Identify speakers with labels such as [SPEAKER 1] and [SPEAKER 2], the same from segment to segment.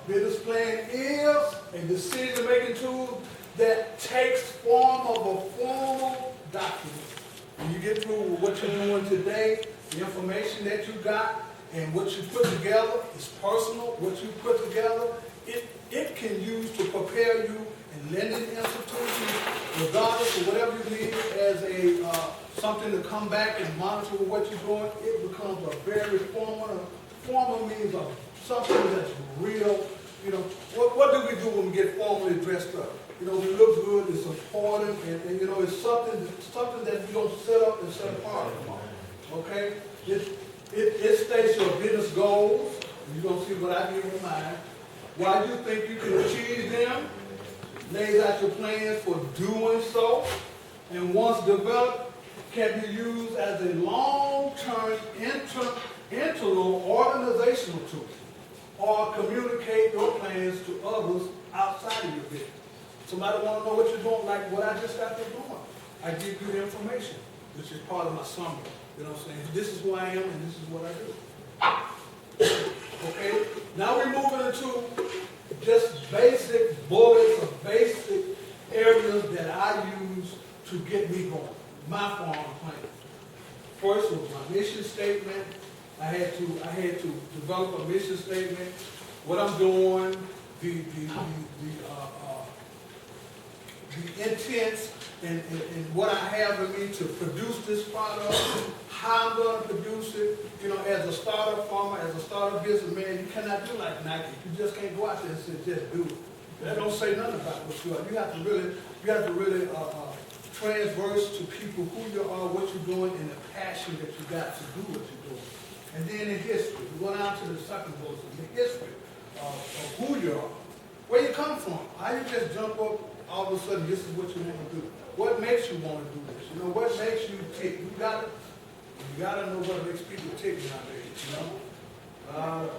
[SPEAKER 1] Business plan is a decision-making tool that takes form of a formal document. When you get through with what you're doing today, the information that you got and what you put together is personal. What you put together, it can use to prepare you in lending institutions, regardless of whatever you need as a something to come back and monitor what you're doing. It becomes a very formal means of something that's real. You know, what do we do when we get formally dressed up? You know, we look good, it's important, and you know, it's something that you don't set up and set apart. Okay? It states your business goals. You're going to see what I give in mind. Why you think you can achieve them, lays out your plans for doing so, and once developed, can be used as a long-term internal organizational tool, or communicate your plans to others outside of your business. Somebody want to know what you're doing, like what I just got through doing. I give you the information, which is part of my summary. You know what I'm saying? This is who I am and this is what I do. Okay? Now we're moving into just basic bullets or basic areas that I use to get me going. My farm plan. First was my mission statement. I had to develop a mission statement. What I'm doing, the intents and what I have in me to produce this product, how I'm going to produce it. You know, as a startup farmer, as a startup businessman, you cannot do like Nike. You just can't go out there and say, just do it. That don't say nothing about what you are. You have to really transverse to people who you are, what you're doing, and the passion that you got to do what you're doing. And then in history, we go down to the second bullet, the history of who you are, where you come from. How you just jump up all of a sudden, this is what you want to do. What makes you want to do this? You know, what makes you tick? You gotta know what makes people tick nowadays, you know?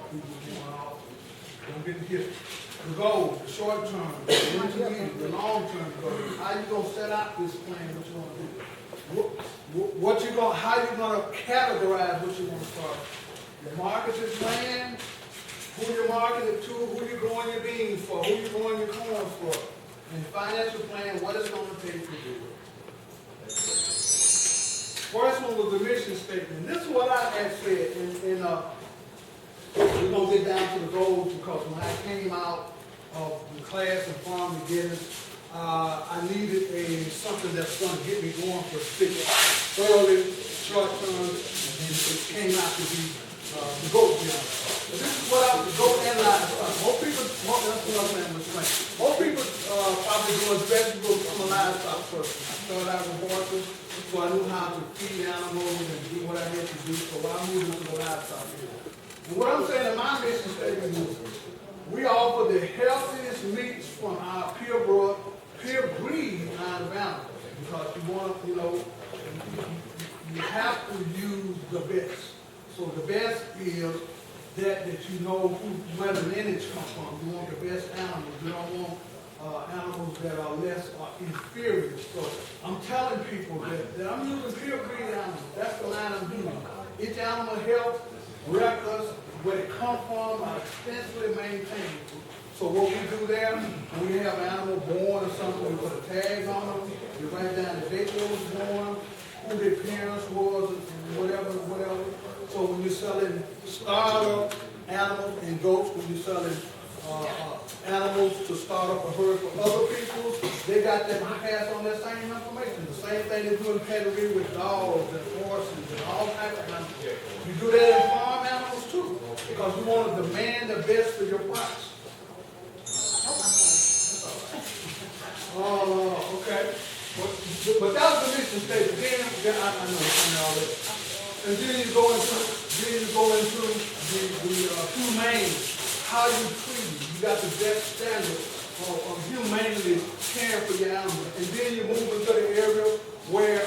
[SPEAKER 1] People don't get the history. The goal, the short term, the intermediate, the long term goal. How you gonna set out this plan, what you want to do? How you gonna categorize what you want to start? Your marketing plan, who you're marketing to, who you're growing your beans for, who you're growing your corn for. And financial plan, what it's going to take to do it. First one was the mission statement. This is what I had said, and we're going to get down to the goals because when I came out of the class in farm beginnings, I needed something that's going to get me going for early, short term, and it came out to be the goat jump. This is what I was goat and livestock. Most people, most people probably doing vegetables. I'm a livestock person. I started out with horses, so I knew how to feed animals and do what I had to do. So I moved into the livestock field. And what I'm saying in my mission statement is, we offer the healthiest meats from our pure breed line of animals, because you want, you know, you have to use the best. So the best is that you know where the lineage comes from. You want the best animals. You don't want animals that are less or inferior. So I'm telling people that I'm using pure breed animals. That's the line I'm doing. Each animal health records, where it comes from, are extensively maintained. So what we do there, when we have an animal born or something, we put a tag on them. We write down the date it was born, who their parents was, and whatever. So when you're selling startup animals and goats, when you're selling animals to start up a herd for other people, they got that pass on that same information. The same thing they do in pedigree with dogs and horses and all types of animals. You do that in farm animals too, because you want to demand the best for your price. Okay. But that was the mission statement. Then I know all that. And then you go into the humane, how you treat them. You got the best standard of humanely caring for your animals. And then you move into the area where,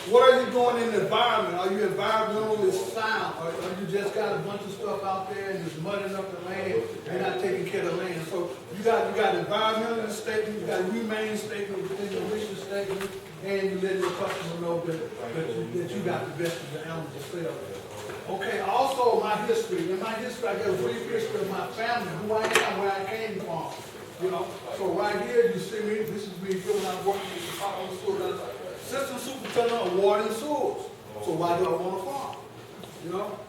[SPEAKER 1] what are you doing in the environment? Are you environmentally sound? Or you just got a bunch of stuff out there and it's mudding up the land, you're not taking care of the land. So you got environmental statement, you got a humane statement within your mission statement, and you let your customer know that you got the best of the animals to sell. Okay, also my history. In my history, I got a brief history of my family, who I am, where I came from. You know, so right here you see me, this is me doing my work with the Department of Schools. Assistant Superintendent of Water and Sewers. So why do I want to farm? You know?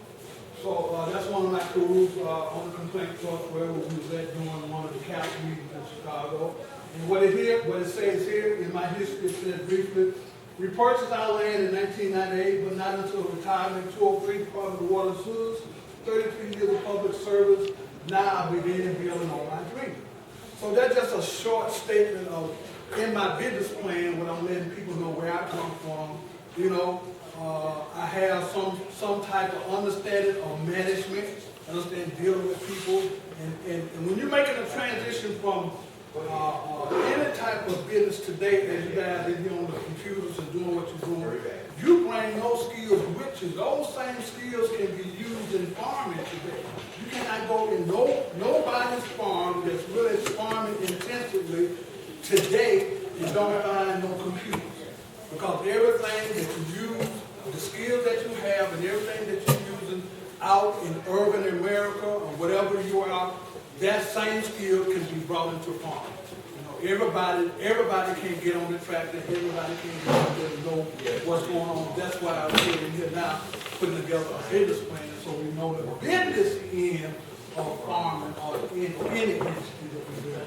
[SPEAKER 1] So that's one of my crews on the complaint software where we was at doing one of the council meetings in Chicago. And what it says here in my history, it says briefly, we purchased our land in 1998, but not until retirement, 203 Department of Water and Sewers, 33 years of public service. Now I begin building on my dream. So that's just a short statement of, in my business plan, when I'm letting people know where I come from. You know, I have some type of understanding of management, understand dealing with people. And when you're making a transition from any type of business today, as you guys in here on the computers and doing what you're doing, you bring those skills with you. Those same skills can be used in farming today. You cannot go in nobody's farm that's really farming intensively today and don't find no computers. Because everything that you use, the skills that you have and everything that you're using out in urban America or whatever you are, that same skill can be brought into farming. You know, everybody can't get on the tractor, everybody can't get out there and know what's going on. That's why I'm sitting here now putting together a business plan so we know the business end of farming or in any industry that we do.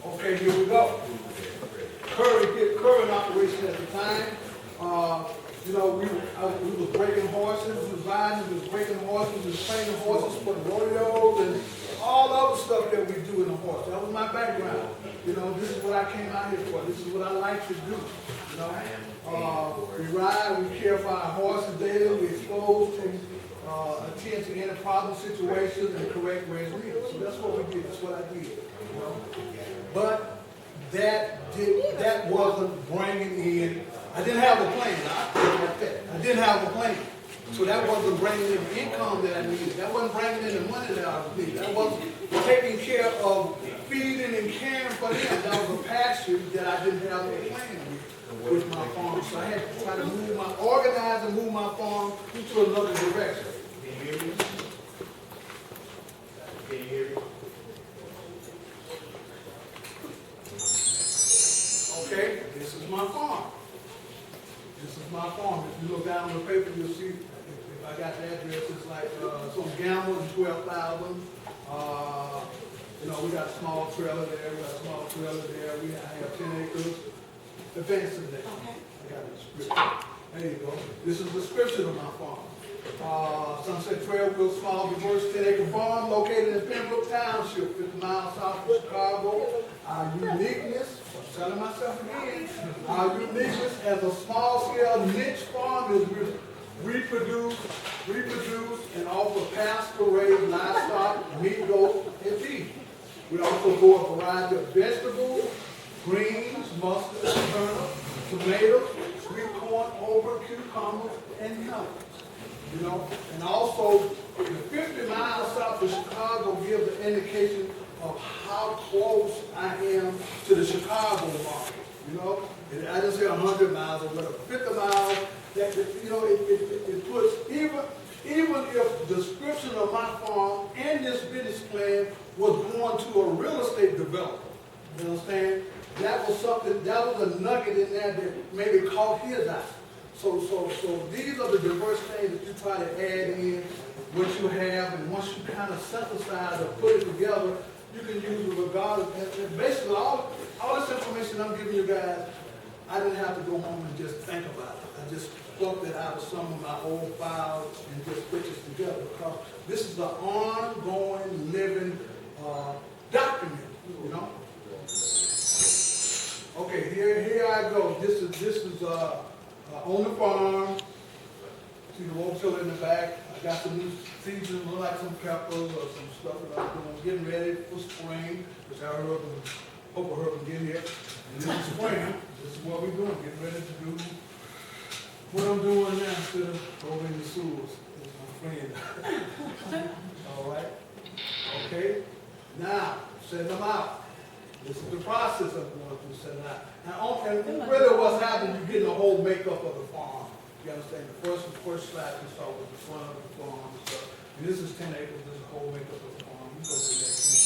[SPEAKER 1] Okay, here we go. Current operation at the time. You know, we was breaking horses, we was riding, we was breaking horses, we was training horses for the rodeos and all other stuff that we do in the horse. That was my background. You know, this is what I came out here for. This is what I like to do. You know, we ride, we care for our horses daily, we expose to attend to any problem situations and correct where it's needed. So that's what we did. That's what I did. You know, but that wasn't bringing in. I didn't have a plan. I didn't have a plan. So that wasn't bringing in the income that I needed. That wasn't bringing in the money that I needed. That wasn't taking care of feeding and caring for them. That was a passion that I didn't have a plan with my farm. So I had to try to organize and move my farm to another direction. Can you hear me? Can you hear me? Okay, this is my farm. This is my farm. If you look down on the paper, you'll see, if I got the address, it's like some Gamble and 12,000. You know, we got a small trailer there, we got a small trailer there. I have 10 acres. Advance today. I got a description. There you go. This is the description of my farm. Sunset Trail, real small, diverse 10-acre farm located in Pembroke Township, 50 miles south of Chicago. Our uniqueness, I'm telling myself again, our uniqueness as a small-scale niche farm is reproduce, and offer pasture-raised livestock, meat, goat, and beef. We also grow a variety of vegetables, greens, mustard, turnips, tomatoes, sweet corn, okra, cucumbers, and melons. You know, and also the 50 miles south of Chicago gives an indication of how close I am to the Chicago market. You know, and I didn't say 100 miles or whatever, 50 miles. That you know, it puts even if the description of my farm and this business plan was going to a real estate developer. You understand? That was something. That was a nugget in there that maybe caught his eye. So these are the diverse things that you try to add in what you have, and once you kind of synthesize or put it together, you can use it regardless. And basically, all this information I'm giving you guys, I didn't have to go home and just think about it. I just plucked it out of some of my old files and just put this together, because this is an ongoing, living document, you know. Okay, here I go. This is on the farm. See the rotel in the back. I got some new seasons, look like some peppers or some stuff that I'm doing. Getting ready for spring, which I hope I heard them get here. And this is spring. This is what we're doing. Getting ready to do what I'm doing now instead of over in the sewers. That's my friend. All right. Okay. Now, set them out. This is the process of going through setting out. Now, and really what's happening, you're getting the whole makeup of the farm. You understand? The first slide you saw was the front of the farm and stuff. And this is 10 acres, this is a whole acre of the farm. You go through that too.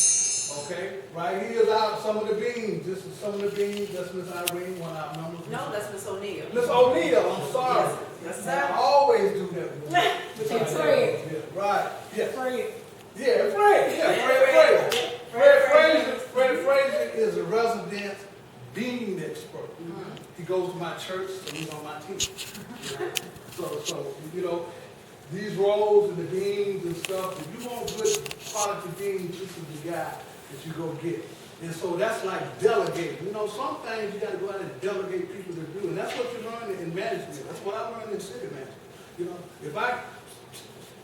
[SPEAKER 1] Okay? Right here is out some of the beans. This is some of the beans. That's Miss Irene, one of our members.
[SPEAKER 2] No, that's Miss O'Neill.
[SPEAKER 1] Miss O'Neill, I'm sorry.
[SPEAKER 2] Yes, sir.
[SPEAKER 1] I always do that.
[SPEAKER 3] With Fred.
[SPEAKER 1] Yeah, right. Yes.
[SPEAKER 3] Fred.
[SPEAKER 1] Yeah, Fred. Yeah, Fred Frazier is a resident bean expert. He goes to my church, so he's on my team. So you know, these rolls and the beans and stuff, if you want good quality beans, this is the guy that you go get. And so that's like delegating. You know, some things you got to go out and delegate people to do, and that's what you learn in management. That's what I learned in city management. You know, if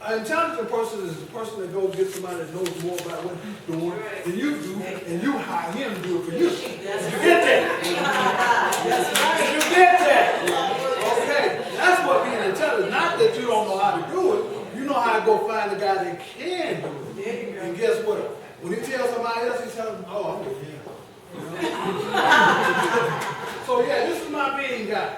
[SPEAKER 1] an intelligent person is the person that goes get somebody that knows more about what he's doing than you do, and you hire him to do it for you. You get that? You get that? Okay, that's what being intelligent. Not that you don't know how to do it. You know how to go find the guy that can do it. And guess what? When he tells somebody else, he tells them, "Oh, I'm with him." You know? So yeah, this is my bean guy.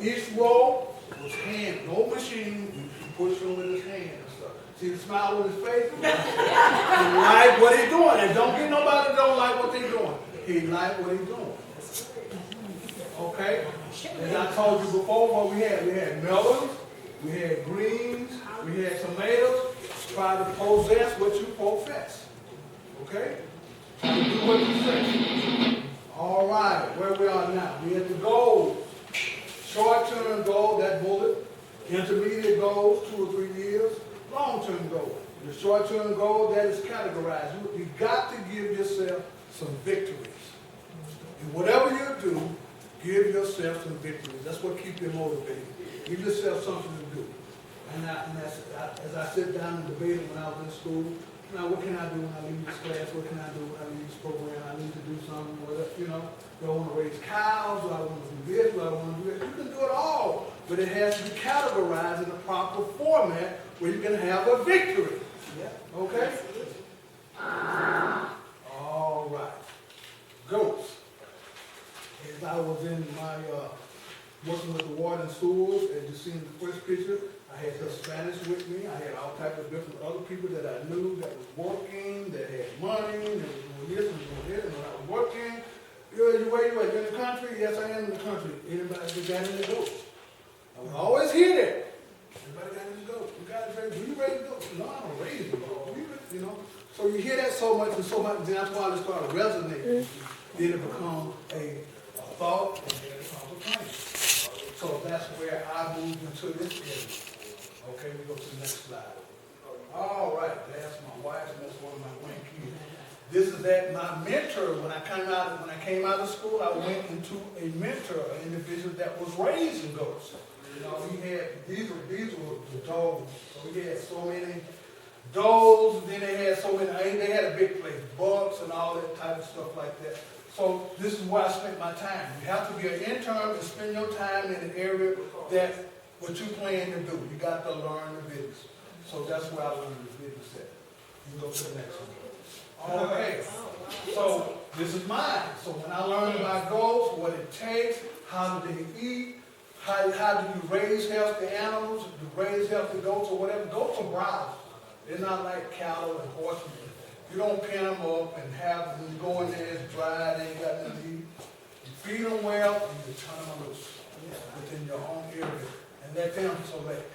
[SPEAKER 1] Each roll was hand, no machine. Push him with his hand and stuff. See the smile on his face? He like what he's doing. And don't get nobody that don't like what they're doing. He like what he's doing. Okay? As I told you before, what we had melons, we had greens, we had tomatoes. Try to possess what you profess. Okay? Try to do what you say. All right, where we are now. We at the goals. Short-term goal, that bullet. Intermediate goals, 2 or 3 years. Long-term goal. The short-term goal, that is categorized. You got to give yourself some victories. And whatever you do, give yourself some victories. That's what keeps you motivated. Give yourself something to do. And as I sit down and debate when I was in school, now what can I do when I leave this class? What can I do when I leave this program? I need to do something. You know, do I want to raise cows? Do I want to do this? Do I want to do that? You can do it all. But it has to be categorized in a proper format where you can have a victory. Okay? All right. Goats. As I was in my working with the water and sewers, as you see in the first picture, I had Hispanics with me. I had all types of different other people that I knew that was working, that had money, that was doing this and doing that. And when I was working, where you at? You in the country? Yes, I am in the country. Anybody that got in the goats? I would always hear that. Everybody got in the goats. You guys ready? Do you ready to go? No, I don't raise the goats. You know? So you hear that so much and so much, and that's why it started resonating. Then it becomes a thought, and then it becomes a plan. So that's where I moved into this area. Okay, we go to the next slide. All right, that's my wife, and that's one of my grandkids. This is that my mentor. When I came out of school, I went into a mentor, an individual that was raising goats. You know, he had these were the does. So he had so many does. Then they had so many. They had a big place, bucks and all that type of stuff like that. So this is where I spent my time. You have to be an intern and spend your time in an area that what you plan to do. You got to learn the business. So that's where I learned the business at. You go to the next one. Okay, so this is mine. So when I learned about goats, what it takes, how do they eat, how do you raise healthy animals, to raise healthy goats or whatever. Goats are browsers. They're not like cattle and horses. You don't pin them up and have them go in there, it's dry, they ain't got nothing to eat. You feed them well and you turn them loose within your own area and let them select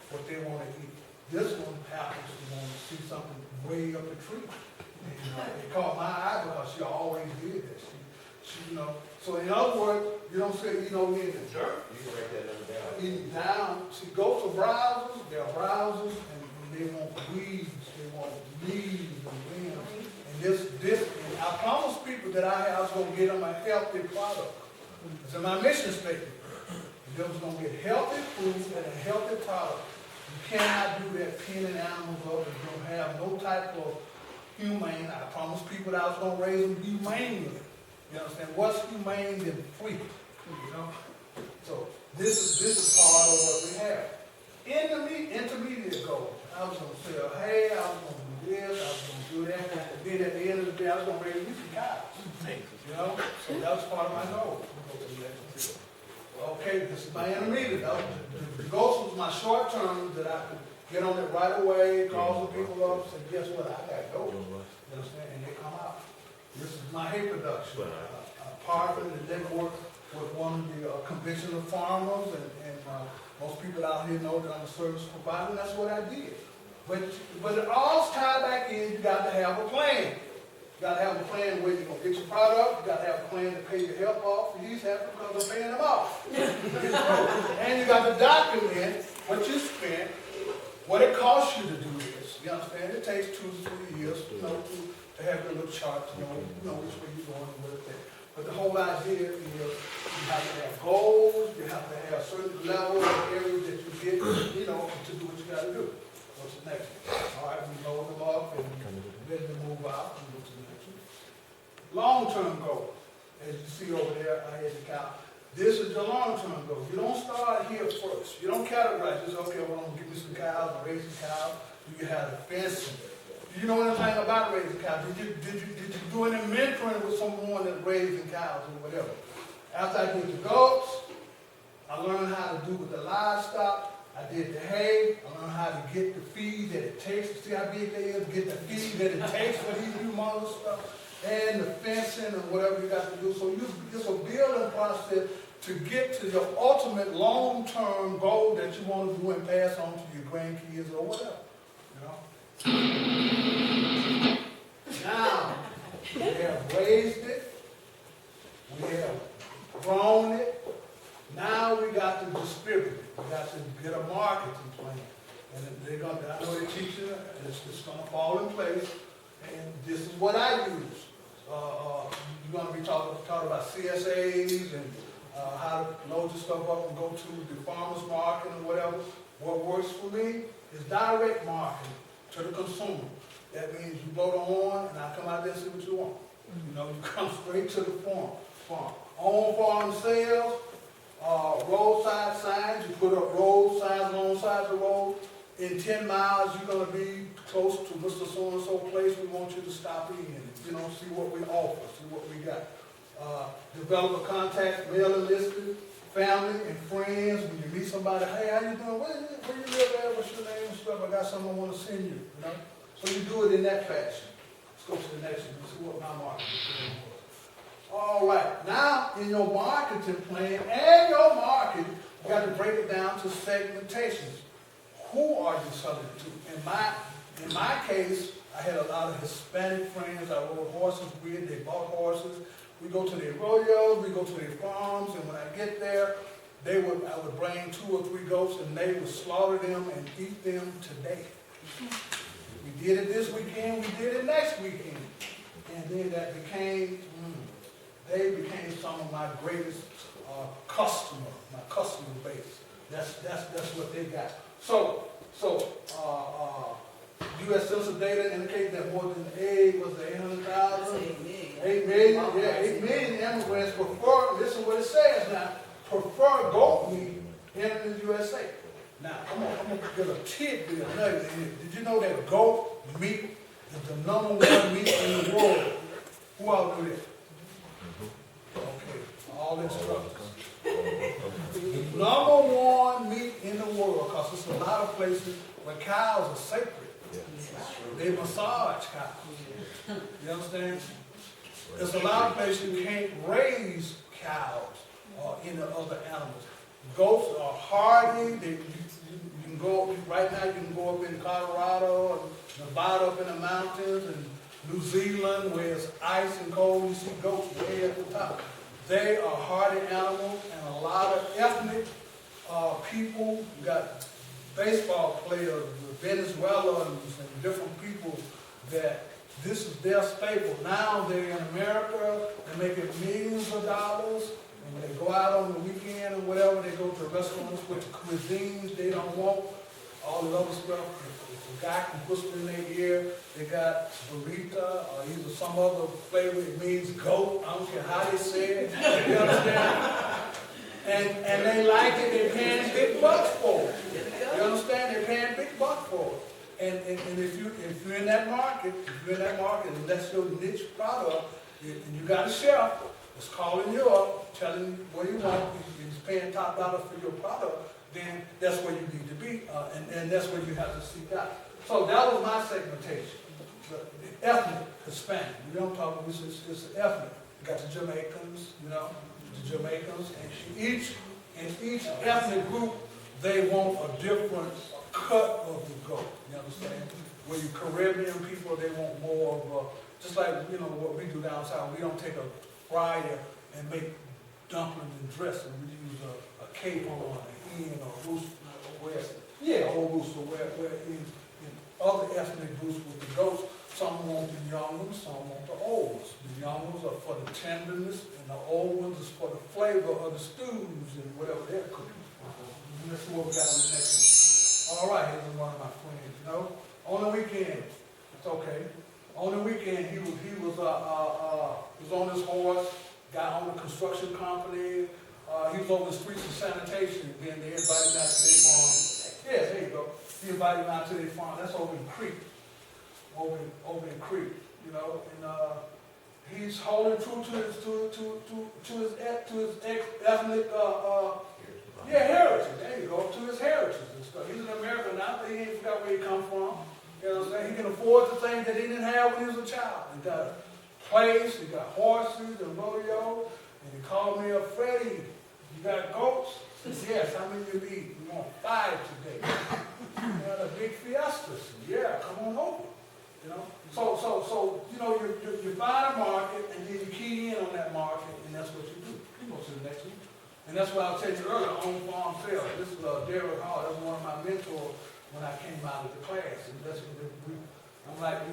[SPEAKER 1] what they want to eat. This one happens to want to see something way up the tree. And, it caught my eye because she always did that. She, you know. So in other words, you don't say, you know, me in the dirt.
[SPEAKER 4] You can write that number down.
[SPEAKER 1] Eating down. See, goats are browsers. They're browsers, and they want weeds. They want leaves and limbs. And and I promised people that I was going to get them a healthy product. It's in my mission statement. They was going to get healthy food and a healthy product. You cannot do that pinning animals up if you don't have no type of humane. I promised people that I was going to raise them humanely. You understand? What's humane than free? You know? So this is part of what we have. Intermediate goal. I was going to sell hay, I was going to do this, I was going to do that. Then at the end of the day, I was going to raise some cows. You know? So that was part of my goal. Okay, this is my intermediate. The ghost was my short term that I could get on it right away, call the people up, say, guess what, I got ghosts. You understand? And they come out. This is my hay production. Partner that they work with one of the conventional farmers, and most people out here know that I'm a service provider, and that's what I did. But it all tied back in, you got to have a plan. You got to have a plan where you're going to get your product, you got to have a plan to pay your help off, and he's happy because I'm paying them off. And you got to document what you spent, what it costs you to do this. You understand? It takes 2 to 3 years, to have your little chart to know which way you're going and what it takes. But the whole idea is you have to have goals, you have to have certain levels of areas that you get, to do what you got to do. What's the next one? All right, we load them up and ready to move out and go to the next one. Long-term goal. As you see over there, I had the cow. This is the long-term goal. You don't start here first. You don't categorize. Just, okay, well, I'm going to give me some cows, I'm raising cows. You have the fencing. Do you know anything about raising cows? Did you do any mentoring with someone that's raising cows or whatever? After I did the goats, I learned how to do with the livestock. I did the hay. I learned how to get the feed that it takes. See how big they is? Get the feed that it takes for these humongous stuff. And the fencing and whatever you got to do. So it's a building process to get to your ultimate long-term goal that you want to do and pass on to your grandkids or whatever. Now, we have raised it, we have grown it, now we got to distribute it. We got to get a marketing plan. And they're going to, I know they're teaching it, and it's going to fall in place, and this is what I use. You're going to be talking about CSAs and how to load your stuff up and go to the farmer's market and whatever. What works for me is direct marketing to the consumer. That means you blow the horn and I come out there and see what you want. You come straight to the farm. On farm sales, roadside signs, you put up road signs alongside the road. In 10 miles, you're going to be close to Mr. So-and-so place. We want you to stop in, see what we offer, see what we got. Develop a contact mailing list, family and friends. When you meet somebody, hey, how you doing? Where you live at? What's your name and stuff? I got something I want to send you, So you do it in that fashion. Let's go to the next one and see what my marketing plan was. All right, now in your marketing plan and your market, you got to break it down to segmentations. Who are you selling to? In my case, I had a lot of Hispanic friends I rode horses with. They bought horses. We go to their rodeos, we go to their farms, and when I get there, I would bring 2 or 3 goats, and they would slaughter them and eat them today. We did it this weekend, we did it next weekend. And then they became some of my greatest my customer base. That's what they got. So U.S. Census data indicates that more than 800,000? 8 million, yeah, 8 million immigrants prefer, listen what it says now, prefer goat meat in the USA. Now, I'm going to get a tidbit of nugget in here. Did you know that goat meat is the #1 meat in the world? Who all do that? Okay, all instructors. #1 meat in the world, because there's a lot of places where cows are sacred. They massage cows. You understand? There's a lot of places you can't raise cows or any other animals. Goats are hardy. You can go, right now you can go up in Colorado and Nevada up in the mountains and New Zealand where it's ice and cold. You see goats way at the top. They are hardy animals, and a lot of ethnic people, you got baseball players, Venezuelans, and different people that this is their staple. Now they're in America, they're making millions of dollars, and when they go out on the weekend or whatever, they go to restaurants with cuisines they don't want, all the other stuff. If a guy can whisper in their ear, they got burrito or either some other flavor, it means goat, I don't care how they say it, you understand? And they like it, they're paying big bucks for it. You understand? They're paying big bucks for it. And if you're in that market, and that's your niche product, and you got a chef that's calling you up, telling you what you want, he's paying top dollar for your product, then that's where you need to be, and that's where you have to seek out. So that was my segmentation. The ethnic Hispanic. We don't talk about it's ethnic. You got the Jamaicans, the Jamaicans, and each ethnic group, they want a different cut of the goat. You understand? Where you Caribbean people, they want more of a, just like what we do down south. We don't take a fryer and make dumplings and dressing. We use a caper or an hen or a rooster. A whole rooster. Where in other ethnic groups with the goats, some want the young ones, some want the old ones. The young ones are for the tenderness, and the old ones is for the flavor of the stews and whatever they're cooking. And let's see what we got on the next one. All right, here's one of my friends. On the weekend, it's okay. On the weekend, he was on his horse, got on the construction company. He was over the streets of sanitation. Then they invited him out to their farm. Yeah, there you go. He invited him out to their farm. That's over in Creek. Over in Creek, and he's holding true to his ethnic heritage. There you go, to his heritage and stuff. He's an American now, but he ain't forgot where he come from. You know what I'm saying? He can afford the things that he didn't have when he was a child. He got a place, he got horses and rodeo, and he called me up, Freddie, you got goats? I said, yes, how many you need? We want 5 today. We got a big fiesta. Yeah, come on over. So you find a market and then you key in on that market, and that's what you do. You go to the next one. And that's what I was telling you earlier, on farm sales. This is Derek Hall. That was one of my mentors when I came out of the class. And that's what I'm like, I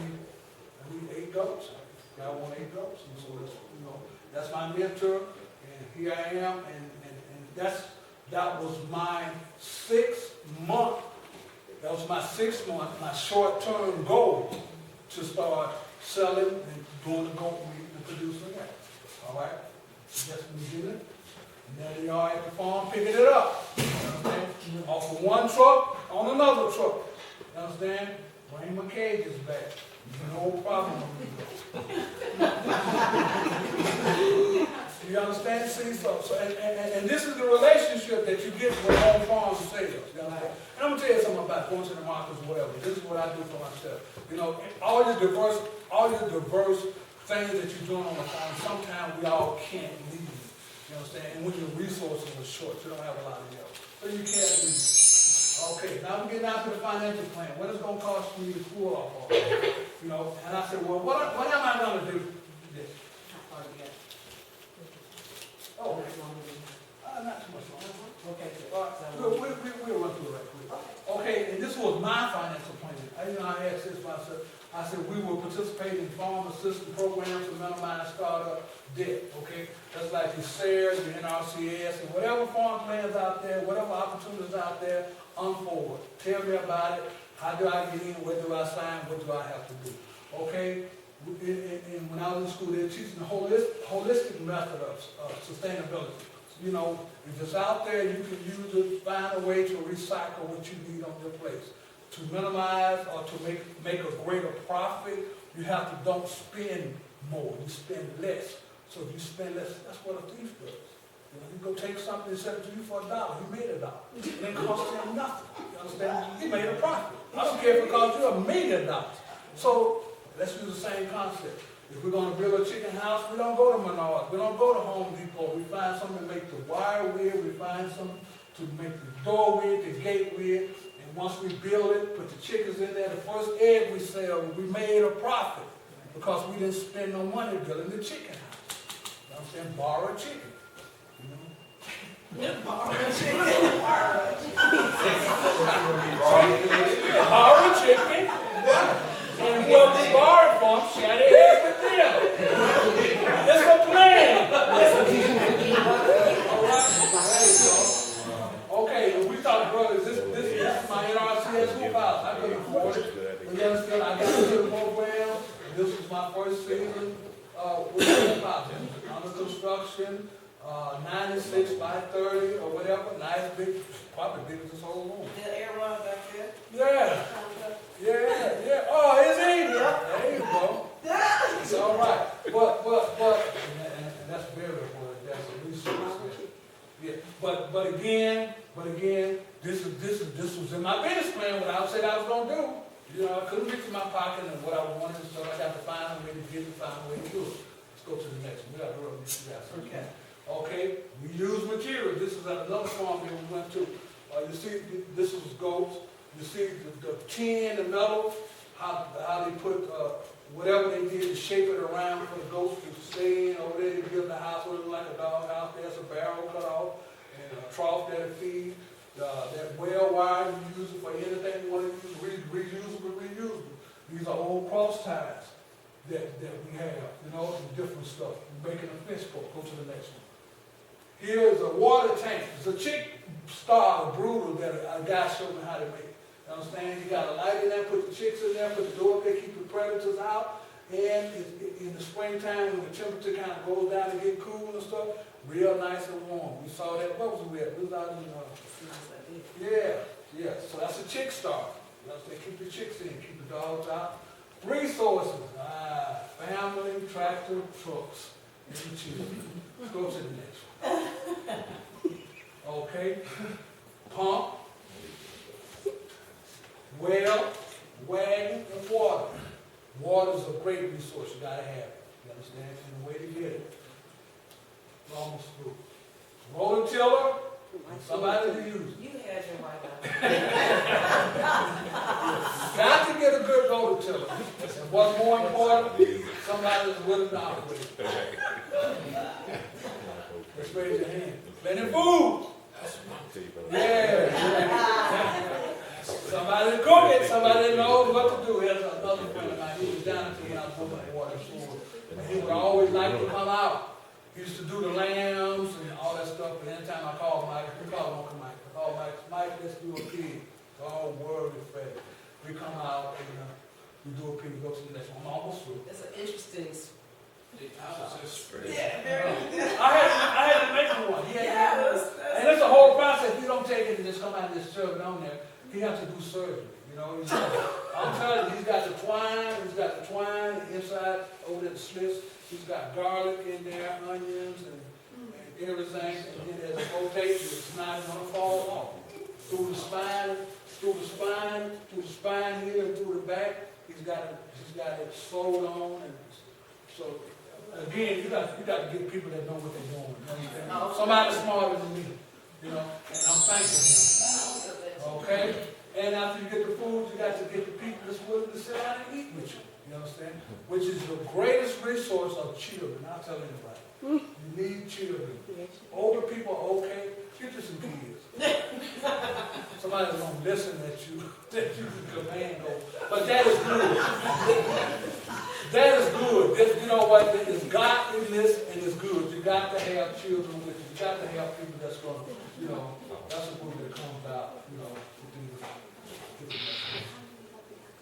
[SPEAKER 1] need 8 goats. I want 8 goats. And so that's my mentor, and here I am, and that was my 6th month. That was my 6th month, my short-term goal to start selling and doing the goat meat and producing that. All right? Just we did it. And then we are at the farm picking it up. You understand? Off of one truck on another truck. You understand? Bring my cages back. No problem. You understand? See, and this is the relationship that you get with home farm sales. You understand? And I'm gonna tell you something about going to the markets or whatever. This is what I do for myself. All your diverse things that you're doing on the farm, sometimes we all can't leave. You understand? And when your resources are short, you don't have a lot of help. So you can't leave. Okay, now we're getting out to the financial plan. What is it gonna cost me to pull off all that? And I said, well, what am I gonna do? This. Oh, not too much longer. Okay, we'll run through it right quick. Okay, and this was my financial plan. I asked this myself. I said we will participate in farm assistance programs to minimize startup debt. Okay, that's like your SARES, your NRCS, and whatever farm plans out there, whatever opportunities out there, unfold. Tell me about it. How do I get in? Where do I sign? What do I have to do? Okay. And when I was in school, they were teaching the holistic method of sustainability. If it's out there, you can use it, find a way to recycle what you need on your place. To minimize or to make a greater profit, you have to don't spend more, you spend less. So if you spend less, that's what a thief does. You go take something and sell it to you for $1, he made $1. It didn't cost him nothing. You understand? He made a profit. I don't care if it cost you $1 million. So let's use the same concept. If we're going to build a chicken house, we don't go to Menards. We don't go to Home Depot. We find something to make the wire with. We find something to make the door with, the gate with. And once we build it, put the chickens in there, the first egg we sell, we made a profit because we didn't spend no money building the chicken house. You know what I'm saying? Borrow a chicken. Borrow a chicken. Borrow a chicken. And whoever we borrowed from, share their eggs with them. It's a plan. Okay, we talk, brothers, this is my NRCS hoop house. I couldn't afford it. But you understand, I got into the program. This was my first season with the hoop house. Under construction, 96 by 30 or whatever. Nice, big, probably big as this whole room.
[SPEAKER 2] The air run back there?
[SPEAKER 1] Yeah. Yeah. Oh, is he? There you go. It's all right. But, and that's very important. That's a resource. Yeah. again, this was in my business plan, what I said I was gonna do. You know, I couldn't reach in my pocket and what I wanted, so I got to find a way to get it, find a way to do it. Let's go to the next one. We got to run this guys.
[SPEAKER 2] Okay.
[SPEAKER 1] Okay, we use material. This is another farm that we went to. You see, this was goats. You see the tin, the metal, how they put whatever they did to shape it around for the goats to stay in over there. They built the house with it like a dog house. There's a barrel cut off and a trough there to feed. That well wire, you use it for anything you want to use, reusable. These are old cross ties that we have, you know, and different stuff. We're making a fence post. Go to the next one. Here's a water tank. It's a chick star, a brooder that a guy showed me how to make. You understand? You got a light in there, put the chicks in there, put the door up there, keep the predators out. And in the springtime, when the temperature kind of goes down and get cool and stuff, real nice and warm. We saw that. What was we at? We was out in yeah. So that's a chick star. You know, they keep the chicks in, keep the dogs out. Resources. Family, tractor, trucks, and children. Let's go to the next one. Okay. Pump, well, wagon, and water. Water is a great resource. You gotta have it. You understand? And the way to get it. We're almost through. Rolling tiller, somebody to use it.
[SPEAKER 2] You had your wife out.
[SPEAKER 1] Got to get a good roller tiller. And what's more important, somebody that's willing to operate. Let's raise your hand. Plenty of food. Yeah. Somebody to cook it, somebody that knows what to do. Here's another friend of mine. He was down until when I was moving water and food. And he would always like to come out. He used to do the lambs and all that stuff, but anytime I called Mike, we called Uncle Mike. I called Mike, let's do a pig. The whole world is Freddie. We come out and we do a pig, go to the next one. I'm almost through.
[SPEAKER 2] That's an interesting.
[SPEAKER 4] Yeah, very
[SPEAKER 1] I had to make one. And it's a whole process. You don't take it and just come out and just serve it on there. He has to do surgery. You know, I'm telling you, he's got the twine inside over there, the slits. He's got garlic in there, onions and everything, and then there's a rotation. It's not going to fall off. Through the spine here and through the back, he's got it sewed on. And so again, you got to get people that know what they're doing. You know? Somebody smarter than me, you know, and I'm thanking him. Okay? And after you get the food, you got to get the people that's willing to sit down and eat with you. You understand? Which is the greatest resource of children. I'll tell anybody. You need children. Older people are okay. Get you some kids. Somebody's going to listen that you can command over. But that is good. That is good. You know what? It's godliness and it's good. You got to have children with you. You got to have people that's going to, you know, that's a group that comes out, you know, to do this.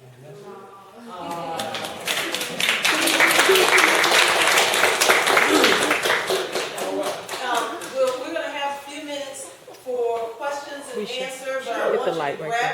[SPEAKER 1] And that's it.
[SPEAKER 2] We're going to have a few minutes for questions and answers. I want you to grab